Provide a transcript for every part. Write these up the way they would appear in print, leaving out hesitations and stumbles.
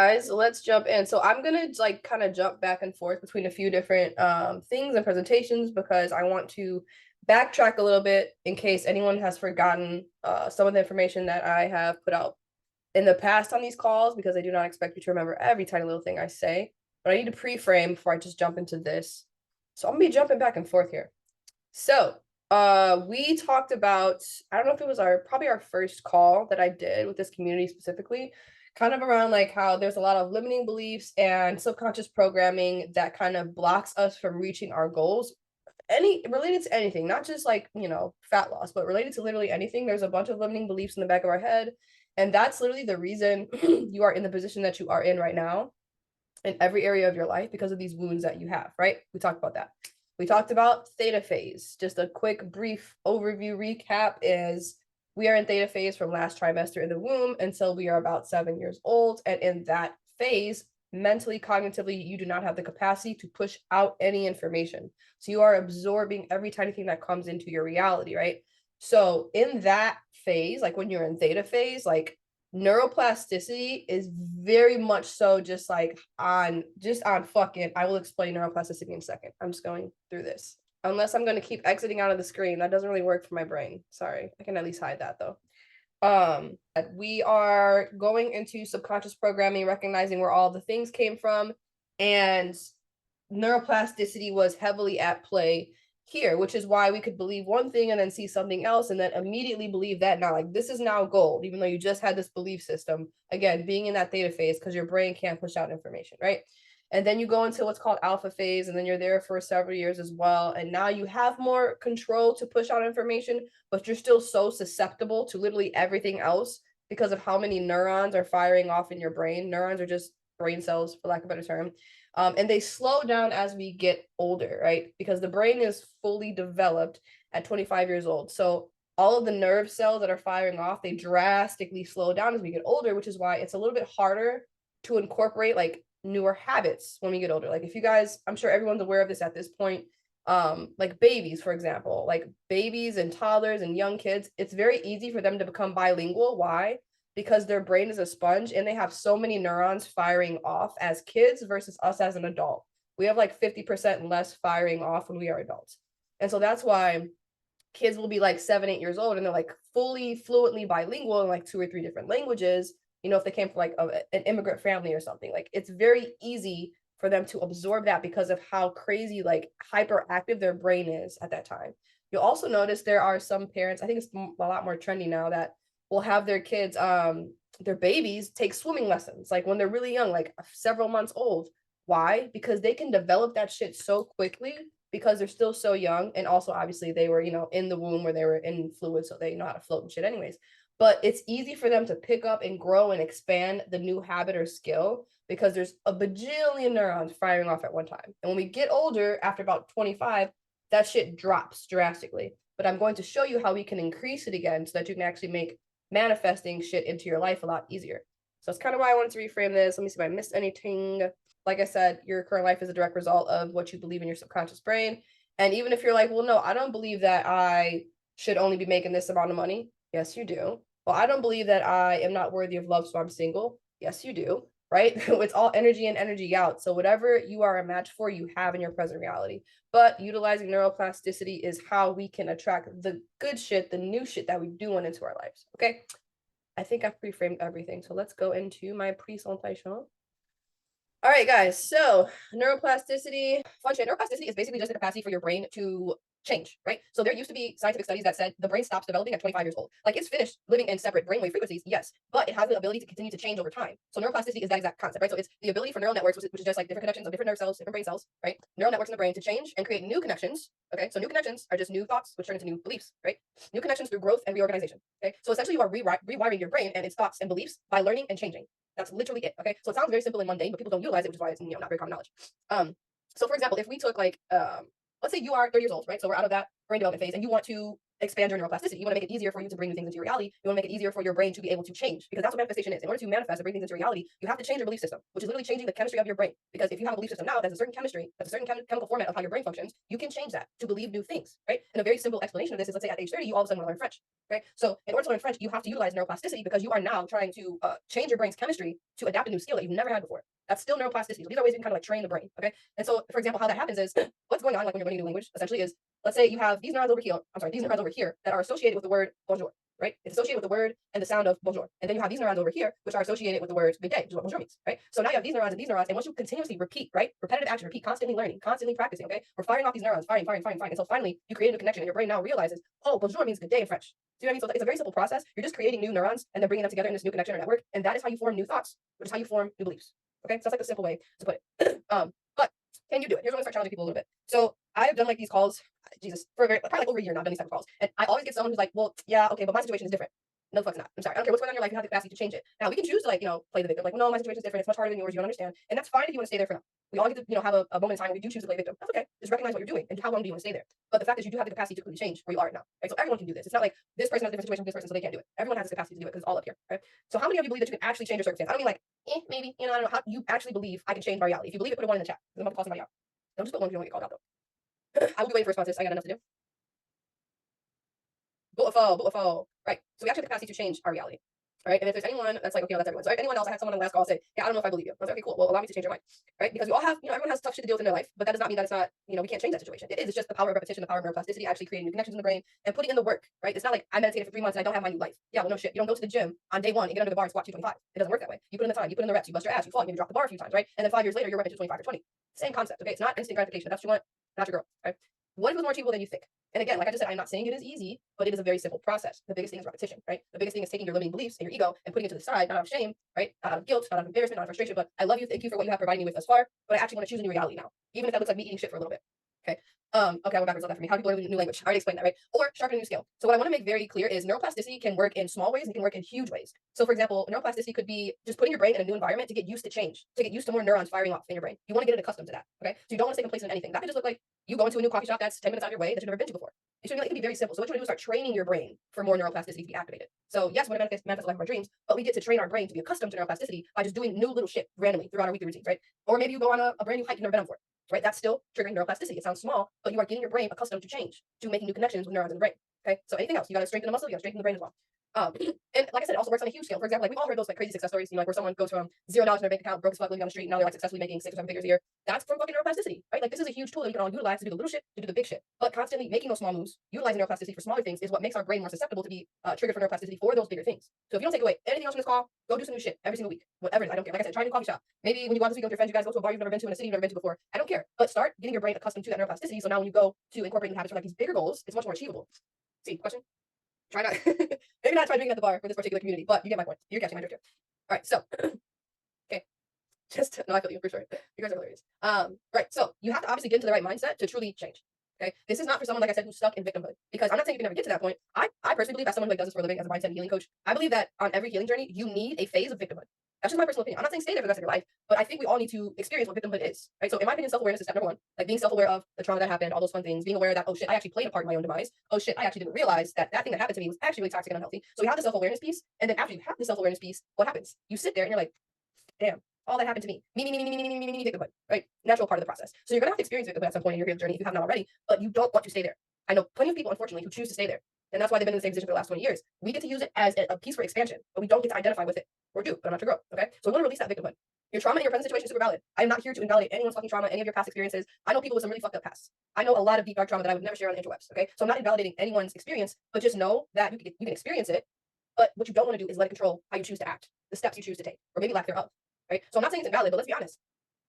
Guys, let's jump in. So I'm gonna like kind of jump back and forth between a few different things and presentations because I want to backtrack a little bit in case anyone has forgotten some of the information that I have put out in the past on these calls, because I do not expect you to remember every tiny little thing I say, but I need to pre-frame before I just jump into this. So I'm gonna be jumping back and forth here. So we talked about, I don't know if it was probably our first call that I did with this community specifically, kind of around like how there's a lot of limiting beliefs and subconscious programming that kind of blocks us from reaching our goals, any related to anything, not just like, fat loss, but related to literally anything. There's a bunch of limiting beliefs in the back of our head, and that's literally the reason you are in the position that you are in right now in every area of your life, because of these wounds that you have, right? We talked about that. We talked about theta phase. Just a quick brief overview recap is we are in theta phase from last trimester in the womb until we are about 7 years old. And in that phase, mentally, cognitively, you do not have the capacity to push out any information. So you are absorbing every tiny thing that comes into your reality, right? So in that phase, like when you're in theta phase, like neuroplasticity is very much so just like on fucking, I will explain neuroplasticity in a second. I'm just going through this. Unless I'm going to keep exiting out of the screen. That doesn't really work for my brain. Sorry. I can at least hide that though. We are going into subconscious programming, recognizing where all the things came from, and neuroplasticity was heavily at play here, which is why we could believe one thing and then see something else and then immediately believe that now, like, this is now gold, even though you just had this belief system, again, being in that theta phase because your brain can't push out information, right? And then you go into what's called alpha phase, and then you're there for several years as well. And now you have more control to push out information, but you're still so susceptible to literally everything else because of how many neurons are firing off in your brain. Neurons are just brain cells, for lack of a better term. And they slow down as we get older, right? Because the brain is fully developed at 25 years old. So all of the nerve cells that are firing off, they drastically slow down as we get older, which is why it's a little bit harder to incorporate like newer habits when we get older. Like if you guys, I'm sure everyone's aware of this at this point, like babies, for example, like babies and toddlers and young kids, it's very easy for them to become bilingual. Why? Because their brain is a sponge and they have so many neurons firing off as kids versus us as an adult. We have like 50% less firing off when we are adults. And so that's why kids will be like 7, 8 years old and they're like fully fluently bilingual in like 2 or 3 different languages. If they came from like an immigrant family or something, like it's very easy for them to absorb that because of how crazy, like hyperactive their brain is at that time. You'll also notice there are some parents, I think it's a lot more trendy now, that will have their kids, their babies take swimming lessons, like when they're really young, like several months old. Why? Because they can develop that shit so quickly because they're still so young. And also, obviously, they were, in the womb where they were in fluid, so they know how to float and shit, anyways. But it's easy for them to pick up and grow and expand the new habit or skill because there's a bajillion neurons firing off at one time. And when we get older, after about 25, that shit drops drastically. But I'm going to show you how we can increase it again so that you can actually make manifesting shit into your life a lot easier. So that's kind of why I wanted to reframe this. Let me see if I missed anything. Like I said, your current life is a direct result of what you believe in your subconscious brain. And even if you're like, well, no, I don't believe that I should only be making this amount of money. Yes, you do. Well, I don't believe that I am not worthy of love, so I'm single. Yes, you do. Right? It's all energy in, energy out. So whatever you are a match for, you have in your present reality. But utilizing neuroplasticity is how we can attract the good shit, the new shit that we do want into our lives. Okay. I think I've pre-framed everything. So let's go into my presentation. All right, guys. So neuroplasticity function. Neuroplasticity is basically just the capacity for your brain to change, right? So there used to be scientific studies that said the brain stops developing at 25 years old. Like it's finished living in separate brainwave frequencies, yes, but it has the ability to continue to change over time. So neuroplasticity is that exact concept, right? So it's the ability for neural networks, which is just like different connections of different nerve cells, different brain cells, right? Neural networks in the brain to change and create new connections. Okay, so new connections are just new thoughts, which turn into new beliefs, right? New connections through growth and reorganization. Okay, so essentially you are rewiring your brain and its thoughts and beliefs by learning and changing. That's literally it. Okay. So it sounds very simple and mundane, but people don't utilize it, which is why it's not very common knowledge. So for example, if we took like let's say you are 30 years old, right? So we're out of that brain development phase and you want to expand your neuroplasticity. You want to make it easier for you to bring new things into your reality. You want to make it easier for your brain to be able to change, because that's what manifestation is. In order to manifest and bring things into reality, you have to change your belief system, which is literally changing the chemistry of your brain. Because if you have a belief system now that's a certain chemistry, that's a certain chemical format of how your brain functions, you can change that to believe new things, right? And a very simple explanation of this is, let's say at age 30, you all of a sudden want to learn French, right? So in order to learn French, you have to utilize neuroplasticity, because you are now trying to change your brain's chemistry to adapt a new skill that you've never had before. That's still neuroplasticity. So these are ways you can kind of like train the brain, okay? And so, for example, how that happens is what's going on like when you're learning a new language essentially is, let's say you have these neurons over here. These neurons over here that are associated with the word bonjour, right? It's associated with the word and the sound of bonjour. And then you have these neurons over here, which are associated with the word good day, which is what bonjour means, right? So now you have these neurons and these neurons, and once you continuously repeat, right? Repetitive action, repeat, constantly learning, constantly practicing, okay? We're firing off these neurons, firing, until finally you create a new connection, and your brain now realizes, oh, bonjour means good day in French. See what I mean? So it's a very simple process. You're just creating new neurons and then bringing them together in this new connection or network, and that is how you form new thoughts, which is how you form new beliefs. Okay, so that's like a simple way to put it. But can you do it? Here's when I start challenging people a little bit. So I've done like these calls, Jesus, for probably like over a year now. I've done these type of calls, and I always get someone who's like, "Well, yeah, okay, but my situation is different." No, fuck's not. I'm sorry. I don't care what's going on in your life. You have the capacity to change it. Now we can choose to like play the victim. Like, well, no, my situation is different. It's much harder than yours. You don't understand, and that's fine if you want to stay there for now. We all get to have a moment in time where we do choose to play victim. That's okay. Just recognize what you're doing and how long do you want to stay there. But the fact is, you do have the capacity to completely change where you are now. Right? So everyone can do this. It's not like this person has a different situation from this person, so they can't do it. Everyone has the capacity to do it because it's all up here. Right? So how many of you believe that you can actually change your circumstance? I don't mean like, maybe. I don't know. How you actually believe I can change my reality? If you believe it, put a 1 in the chat. I'm about to call somebody out. Don't just put 1 if you don't get called out though. I will be waiting for responses. I got enough to do. Beautiful. Right. So we actually have the capacity to change our reality. Right. And if there's anyone that's like, okay, well, that's everyone. So anyone else, I had someone on the last call say, yeah, I don't know if I believe you. I was like, okay, cool. Well, allow me to change your mind. Right. Because we all have, everyone has tough shit to deal with in their life, but that does not mean that it's not, we can't change that situation. It is. It's just the power of repetition, the power of neuroplasticity, actually creating new connections in the brain and putting in the work. Right. It's not like I meditated for 3 months and I don't have my new life. Yeah, well, no shit. You don't go to the gym on day 1 and get under the bar and squat 225. It doesn't work that way. You put in the time, you put in the reps, you bust your ass, you fall, you maybe drop the bar a few times, right? And then 5 years later, you're right to 25 or 20. Same concept. Okay. It's not instant gratification. That's what you want. Not your girl. Right. What if it was more achievable than you think? And again, like I just said, I'm not saying it is easy, but it is a very simple process. The biggest thing is repetition, right? The biggest thing is taking your limiting beliefs and your ego and putting it to the side, not out of shame, right? Not out of guilt, not out of embarrassment, not out of frustration, but I love you. Thank you for what you have provided me with thus far. But I actually want to choose a new reality now, even if that looks like me eating shit for a little bit. Okay. Okay, I went backwards on that for me. How do people learn a new language? I already explained that, right? Or sharpen a new skill. So what I want to make very clear is neuroplasticity can work in small ways and it can work in huge ways. So for example, neuroplasticity could be just putting your brain in a new environment to get used to change, to get used to more neurons firing off in your brain. You want to get it accustomed to that. Okay. So you don't want to stay complacent in anything. That could just look like you go into a new coffee shop that's 10 minutes out of your way that you've never been to before. It can be very simple. So what you want to do is start training your brain for more neuroplasticity to be activated. So yes, we want to manifest the life of our dreams, but we get to train our brain to be accustomed to neuroplasticity by just doing new little shit randomly throughout our weekly routines, right? Or maybe you go on a brand new hike you've never been on before. Right? That's still triggering neuroplasticity. It sounds small, but you are getting your brain accustomed to change, to making new connections with neurons in the brain. Okay. So anything else, you got to strengthen the muscle, you got to strengthen the brain as well. And like I said, it also works on a huge scale. For example, like we've all heard those like crazy success stories, like where someone goes from $0 in their bank account, broke as fuck, living on the street, and now they're like successfully making 6 or 7 figures a year. That's from fucking neuroplasticity, right? Like this is a huge tool that we can all utilize to do the little shit, to do the big shit. But constantly making those small moves, utilizing neuroplasticity for smaller things is what makes our brain more susceptible to be triggered for neuroplasticity for those bigger things. So if you don't take away anything else from this call, go do some new shit every single week, whatever it is. I don't care. Like I said, try a new coffee shop. Maybe when you go out this weekend with your friends, you guys go to a bar you've never been to in a city you've never been to before. I don't care. But start getting your brain accustomed to that neuroplasticity. So now when you go to incorporate new habits or like these bigger goals, it's much more achievable. See, question? Try not. Maybe not try drinking at the bar for this particular community, but you get my point. You're catching my drift here. All right, so okay. No, I feel you for sure. You guys are hilarious. Right. So you have to obviously get into the right mindset to truly change. Okay. This is not for someone, like I said, who's stuck in victimhood. Because I'm not saying you can never get to that point. I personally believe, as someone who does this for a living as a mindset and healing coach, I believe that on every healing journey, you need a phase of victimhood. That's just my personal opinion. I'm not saying stay there for the rest of your life, but I think we all need to experience what victimhood is. Right. So in my opinion, self-awareness is step number 1. Like being self-aware of the trauma that happened, all those fun things, being aware that, oh shit, I actually played a part in my own demise. Oh shit, I actually didn't realize that thing that happened to me was actually really toxic and unhealthy. So we have the self-awareness piece, and then after you have the self-awareness piece, what happens? You sit there and you're like, damn, all that happened to me. Me, victimhood, right? Natural part of the process. So you're gonna have to experience victimhood at some point in your healing journey if you have not already, but you don't want to stay there. I know plenty of people, unfortunately, who choose to stay there. And that's why they've been in the same position for the last 20 years. We get to use it as a piece for expansion, but we don't get to identify with it. Or do, but I'm not to grow. Okay. So we want to release that victimhood. Your trauma in your present situation is super valid. I am not here to invalidate anyone's fucking trauma, any of your past experiences. I know people with some really fucked up pasts. I know a lot of deep dark trauma that I would never share on the interwebs. Okay. So I'm not invalidating anyone's experience, but just know that you can experience it. But what you don't want to do is let it control how you choose to act, the steps you choose to take, or maybe lack thereof. Right. So I'm not saying it's invalid, but let's be honest.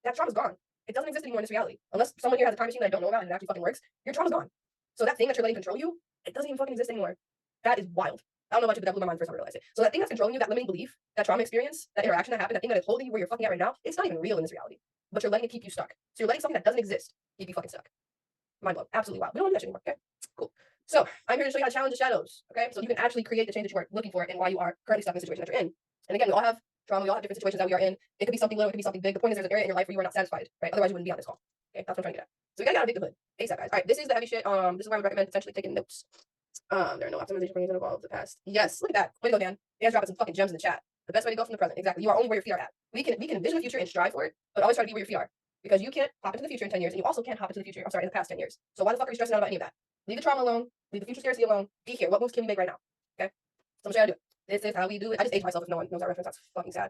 That trauma's gone. It doesn't exist anymore in this reality. Unless someone here has a time machine that I don't know about and it actually fucking works, your trauma's gone. So that thing that you're letting control you, it doesn't even fucking exist anymore. That is wild. I don't know about you, but that blew my mind the first time I realized it. So that thing that's controlling you, that limiting belief, that trauma experience, that interaction that happened, that thing that is holding you where you're fucking at right now, it's not even real in this reality. But you're letting it keep you stuck. So you're letting something that doesn't exist keep you fucking stuck. Mind blown. Absolutely wild. We don't want to do that anymore. Okay. Cool. So I'm here to show you how to challenge the shadows. Okay. So you can actually create the change that you are looking for and why you are currently stuck in the situation that you're in. And again, we all have trauma. We all have different situations that we are in. It could be something little. It could be something big. The point is, there's an area in your life where you are not satisfied. Right. Otherwise, you wouldn't be on this call. Okay. That's what I'm trying to get at. So we gotta get out of victimhood. ASAP, guys. All right. This is the heavy shit. This is why I would recommend potentially taking notes. There are no optimization plans involved the past. Yes, look at that. Way to go, Dan. Dan's dropping some fucking gems in the chat. The best way to go from the present. Exactly. You are only where your feet are at. We can envision the future and strive for it, but always try to be where your feet are. Because you can't hop into the future in 10 years, and you also can't hop into the future, I'm sorry, in the past 10 years. So why the fuck are you stressing out about any of that? Leave the trauma alone, leave the future scarcity alone, be here. What moves can we make right now? Okay? So I'm sure I do it. This is how we do it. I just age myself if no one knows that reference. That's fucking sad.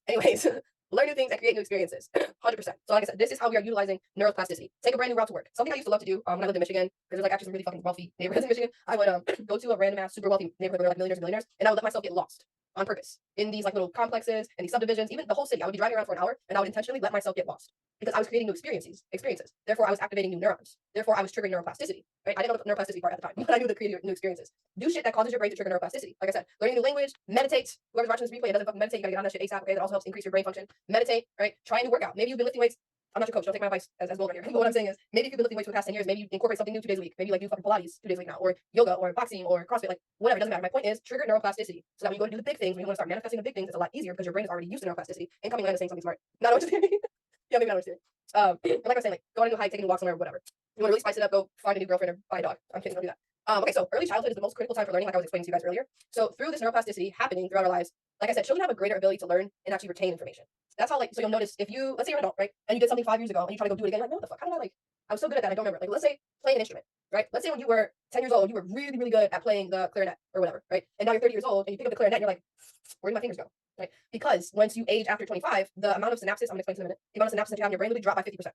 Anyways, learn new things and create new experiences. 100%. So like I said, this is how we are utilizing neuroplasticity. Take a brand new route to work. Something I used to love to do when I lived in Michigan, because there's like actually some really fucking wealthy neighborhoods in Michigan. I would go to a random ass super wealthy neighborhood where like millionaires, and I would let myself get lost on purpose in these like little complexes and these subdivisions, even the whole city. I would be driving around for an hour and I would intentionally let myself get lost because I was creating new experiences. Therefore, I was activating new neurons. Therefore, I was triggering neuroplasticity. Right? I didn't know the neuroplasticity part at the time, but I knew the creating new experiences. Do shit that causes your brain to trigger neuroplasticity. Like I said, learning a new language, meditate. Whoever's watching this replay and doesn't fucking meditate, you gotta get on that shit ASAP. Okay, that also helps increase your brain function. Meditate, right? Try a new workout. Maybe you've been lifting weights. I'm not your coach. Don't take my advice as gold right here. But what I'm saying is, maybe if you've been lifting weights for the past 10 years, maybe you incorporate something new 2 days a week. Maybe like do fucking Pilates 2 days a week now, or yoga, or boxing, or CrossFit, like whatever. It doesn't matter. My point is trigger neuroplasticity, so that when you go to do the big things, when you want to start manifesting the big things, it's a lot easier because your brain is already used to neuroplasticity and coming in and saying something smart. Not understanding. Yeah, maybe not understanding. And like I was saying, like go on a new hike, taking a walk somewhere, whatever. You want to really spice it up, go find a new girlfriend or buy a dog. I'm kidding, don't do that. Okay, so early childhood is the most critical time for learning, like I was explaining to you guys earlier. So through this neuroplasticity happening throughout our lives, like I said, children have a greater ability to learn and actually retain information. That's how, like, so you'll notice if you, let's say you're an adult, right, and you did something 5 years ago and you try to go do it again, like, what the fuck? How did I, like, I was so good at that, I don't remember. Like, let's say playing an instrument, right? Let's say when you were 10 years old, you were really, really good at playing the clarinet or whatever, right? And now you're 30 years old and you pick up the clarinet and you're like, where did my fingers go? Right? Because once you age after 25, the amount of synapses, I'm gonna explain in a minute, the amount of synapses that you have in your brain literally drop by 50%.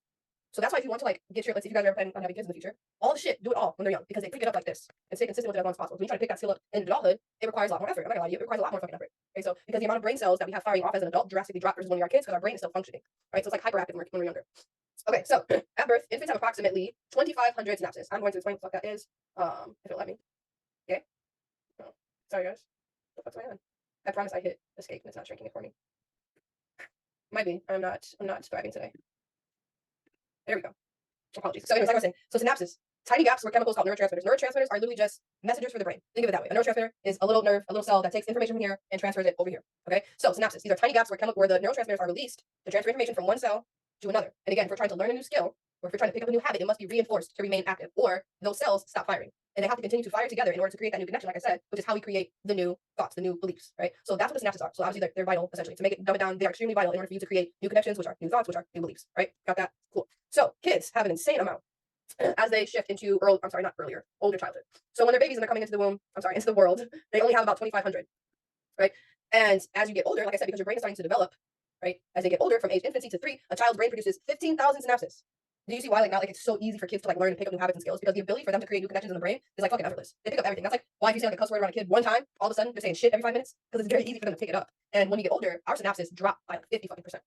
So that's why if you want to like get your, let's say if you guys are planning on having kids in the future, all the shit, do it all when they're young because they pick it up like this and stay consistent with it as long as possible. So when you try to pick that skill up in adulthood, it requires a lot more effort. I'm not gonna lie to you, it requires a lot more fucking effort. Okay, so because the amount of brain cells that we have firing off as an adult drastically drop versus when we are kids because our brain is still functioning, right? So it's like hyperactive when we're younger. Okay, so at birth, infants have approximately 2,500 synapses. I'm going to explain what that is, if it'll let me. Okay. Oh, sorry guys. What the fuck's going on? I promise I hit escape and it's not shrinking it for me. Might be. I'm not thriving today. There we go. Apologies. So anyways, like I was saying, so synapses, tiny gaps where chemicals called neurotransmitters. Neurotransmitters are literally just messengers for the brain. Think of it that way. A neurotransmitter is a little nerve, a little cell that takes information from here and transfers it over here. Okay. So synapses, these are tiny gaps where the neurotransmitters are released to transfer information from one cell to another. And again, if we're trying to learn a new skill or if we're trying to pick up a new habit, it must be reinforced to remain active, or those cells stop firing. And they have to continue to fire together in order to create that new connection, like I said, which is how we create the new thoughts, the new beliefs, right? So that's what the synapses are. So obviously they're vital, essentially. To make it dumb it down, they are extremely vital in order for you to create new connections, which are new thoughts, which are new beliefs, right? Got that? Cool. So kids have an insane amount as they shift into older childhood. So when they're babies and they're coming into the world, they only have about 2,500, right? And as you get older, like I said, because your brain is starting to develop, right? As they get older, from age infancy to 3, a child's brain produces 15,000 synapses. Do you see why, like, now, like, it's so easy for kids to, like, learn and pick up new habits and skills? Because the ability for them to create new connections in the brain is, like, fucking effortless. They pick up everything. That's, like, why if you say, like, a cuss word around a kid one time, all of a sudden, they're saying shit every 5 minutes, because it's very easy for them to pick it up. And when you get older, our synapses drop by, like, 50 fucking percent.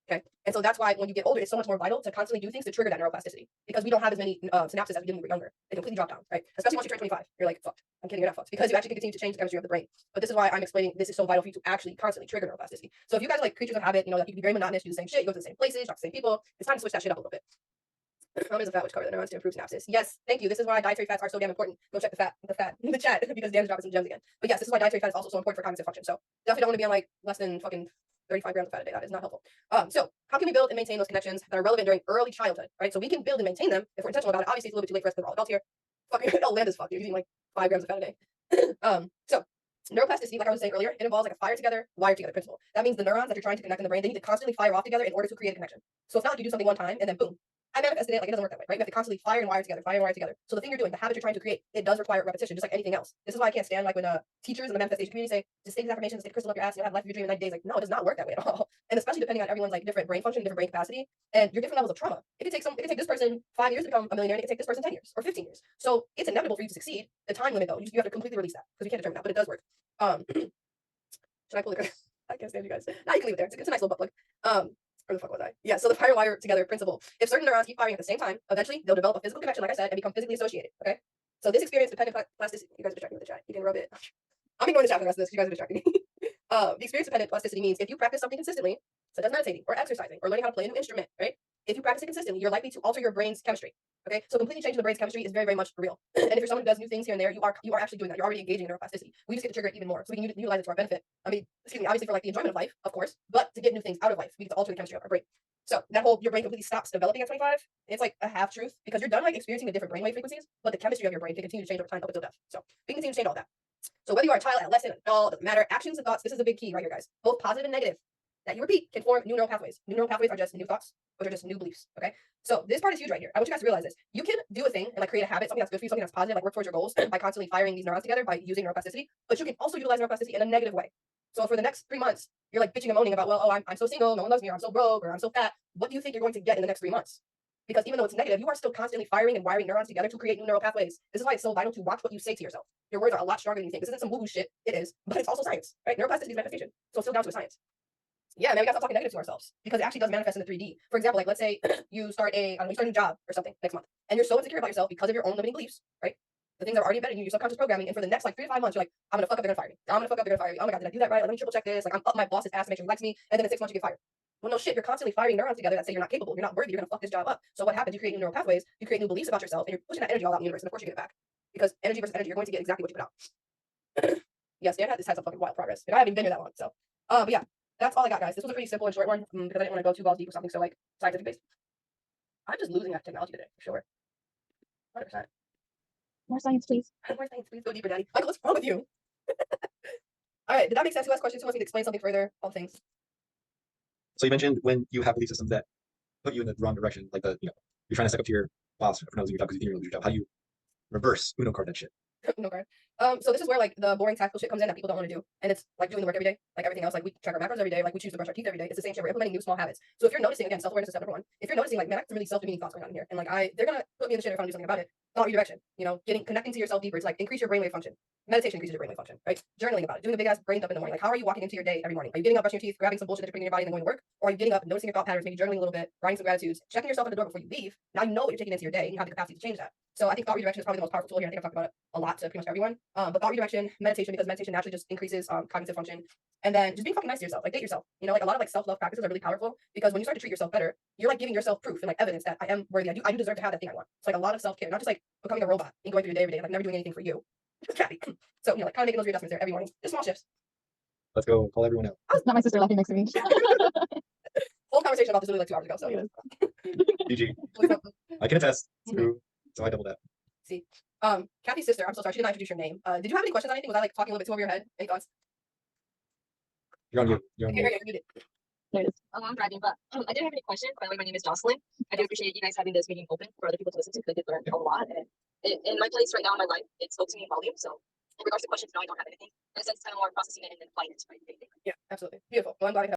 Okay. And so that's why when you get older, it's so much more vital to constantly do things to trigger that neuroplasticity, because we don't have as many synapses as we did when we were younger. They completely drop down, right? Especially once you turn 25. You're like, fucked. I'm kidding, you're not fucked, because you actually can continue to change the chemistry of the brain. But this is why I'm explaining this is so vital for you to actually constantly trigger neuroplasticity. So if you guys are like creatures of habit, like you can be very monotonous, do the same shit, you go to the same places, talk to the same people, it's time to switch that shit up a little bit. Is a fat which cover the neurons to improve synapses. Yes, thank you. This is why dietary fats are so damn important. Go check the fat in the chat because Dan's dropping some gems again. But yes, this is why dietary fat is also so important for cognitive function. So definitely don't want to be on like less than fucking 35 grams of fat a day. That is not helpful. So how can we build and maintain those connections that are relevant during early childhood, right? So we can build and maintain them if we're intentional about it. Obviously, it's a little bit too late for us because we're all adults here. Fucking Alanda's fucked. You're eating like 5 grams of fat a day. So neuroplasticity, like I was saying earlier, it involves like a fire together, wire together principle. That means the neurons that you're trying to connect in the brain, they need to constantly fire off together in order to create a connection. So it's not like you do something one time and then boom, I manifested it. Like, it doesn't work that way, right? You have to constantly fire and wire together, fire and wire together. So the thing you're doing, the habit you're trying to create, it does require repetition, just like anything else. This is why I can't stand like when teachers in the manifestation community say, just say these affirmations, take crystal up your ass, you'll have life of your dream in 90 days. Like, no, it does not work that way at all. And especially depending on everyone's like different brain function, different brain capacity, and your different levels of trauma. It could take this person 5 years to become a millionaire, and it could take this person 10 years or 15 years. So it's inevitable for you to succeed. The time limit though, you have to completely release that because we can't determine that, but it does work. Should I pull the I can't stand you guys. Now you can leave it there. It's a nice little butt plug. Where the fuck was I? Yeah, so the fire wire together principle. If certain neurons keep firing at the same time, eventually they'll develop a physical connection, like I said, and become physically associated. Okay. So this experience dependent plasticity. You guys are distracting me with the chat. You can rub it. I'm ignoring the chat for the rest of this. You guys are distracting me. The experience dependent plasticity means if you practice something consistently, such as meditating or exercising or learning how to play a new instrument, right? If you practice it consistently, you're likely to alter your brain's chemistry. Okay, so completely changing the brain's chemistry is very, very much real. And if you're someone who does new things here and there, you are actually doing that. You're already engaging in neuroplasticity. We just get to trigger it even more, so we can utilize it to our benefit. I mean, obviously for like the enjoyment of life, of course, but to get new things out of life, we get to alter the chemistry of our brain. So that whole your brain completely stops developing at 25, it's like a half truth because you're done like experiencing the different brainwave frequencies, but the chemistry of your brain can continue to change over time up until death. So we can continue to change all that. So whether you are a child, adolescent, adult, doesn't matter. Actions and thoughts, this is the big key right here, guys. Both positive and negative that you repeat can form new neural pathways. New neural pathways are just new thoughts, which are just new beliefs. Okay. So this part is huge right here. I want you guys to realize this. You can do a thing and like create a habit, something that's good for you, something that's positive, like work towards your goals by constantly firing these neurons together by using neuroplasticity. But you can also utilize neuroplasticity in a negative way. So for the next 3 months, you're like bitching and moaning about, well, oh, I'm so single, no one loves me, or I'm so broke, or I'm so fat. What do you think you're going to get in the next 3 months? Because even though it's negative, you are still constantly firing and wiring neurons together to create new neural pathways. This is why it's so vital to watch what you say to yourself. Your words are a lot stronger than you think. This isn't some woo-woo shit. It is, but it's also science, right? Neuroplasticity is manifestation. So it's still down to a science. Yeah, man, we gotta stop talking negative to ourselves because it actually does manifest in the 3D. For example, like let's say you start a new job or something next month, and you're so insecure about yourself because of your own limiting beliefs, right? The things that are already embedded in you, your subconscious programming, and for the next like 3 to 5 months, you're like, I'm gonna fuck up, they're gonna fire me. I'm gonna fuck up, they're gonna fire me. Oh my god, did I do that right? Let me triple check this. Like I'm up my boss's ass to make sure he likes me, and then in 6 months you get fired. Well, no shit, you're constantly firing neurons together that say you're not capable, you're not worthy, you're gonna fuck this job up. So what happens? You create new neural pathways, you create new beliefs about yourself, and you're pushing that energy all out in the universe, and of course you get it back. Because energy versus energy, you're going to get exactly what you put out. Yes, Dan had some fucking wild progress. And I haven't even been here that long, so but yeah. That's all I got, guys. This was a pretty simple and short one because I didn't want to go too balls deep or something so like scientific based. I'm just losing that technology today, for sure. 100%. More science, please. More science, please go deeper, Daddy. Michael, what's wrong with you? All right, did that make sense? Who has questions? Who wants me to explain something further? All things. So you mentioned when you have belief systems that put you in the wrong direction, like you're trying to suck up to your boss for not losing your job because you think you're gonna lose your job. How do you reverse Uno card that shit? No card. So this is where like the boring tactical shit comes in that people don't want to do, and it's like doing the work every day, like everything else. Like we check our macros every day, like we choose to brush our teeth every day. It's the same shit. We're implementing new small habits. So if you're noticing, again, self-awareness is step number 1. If you're noticing, like, man, I have some really self-demeaning thoughts going on in here, and like they're gonna put me in the shit if I don't do something about it. Thought redirection, connecting to yourself deeper. It's like increase your brainwave function. Meditation increases your brainwave function, right? Journaling about it, doing a big ass brain dump in the morning. Like, how are you walking into your day every morning? Are you getting up, brushing your teeth, grabbing some bullshit that you're putting in your body, and then going to work? Or are you getting up, noticing your thought patterns, maybe journaling a little bit, writing some gratitudes, checking yourself at the door before you leave? Now you know what you're taking into your day, and you have the capacity to change that. So I think thought redirection is probably the most powerful tool here. I think I've talked about it a lot to pretty much everyone. But thought redirection, meditation, because meditation naturally just increases cognitive function, and then just being fucking nice to yourself, like date yourself. Like a lot of like self-love practices are really powerful because when you start to treat yourself better, you're like giving yourself proof and like evidence that I am worthy. I do deserve to have that thing I want. It's like a lot of self-care, not just like becoming a robot and going through your day every day, like never doing anything for you. So like kind of making those readjustments there every morning, just small shifts. Let's go call everyone out. Not my sister laughing next to me. Whole conversation about this literally like 2 hours ago. So GG. I can attest. True. So I double that. See, Kathy's sister. I'm so sorry, she did not introduce your name. Did you have any questions on anything? Was I like talking a little bit too over your head? Any thoughts? You're on mute. You're on mute. There it is. I'm driving, but I didn't have any questions. By the way, my name is Jocelyn. I do appreciate you guys having this meeting open for other people to listen to because I did learn a lot. And in my place right now in my life, it spoke to me in volume. So in regards to questions, no, I don't have anything. In a sense, kind of more processing it and then applying it to my day-to-day. Yeah, absolutely. Beautiful. Well, I'm glad we have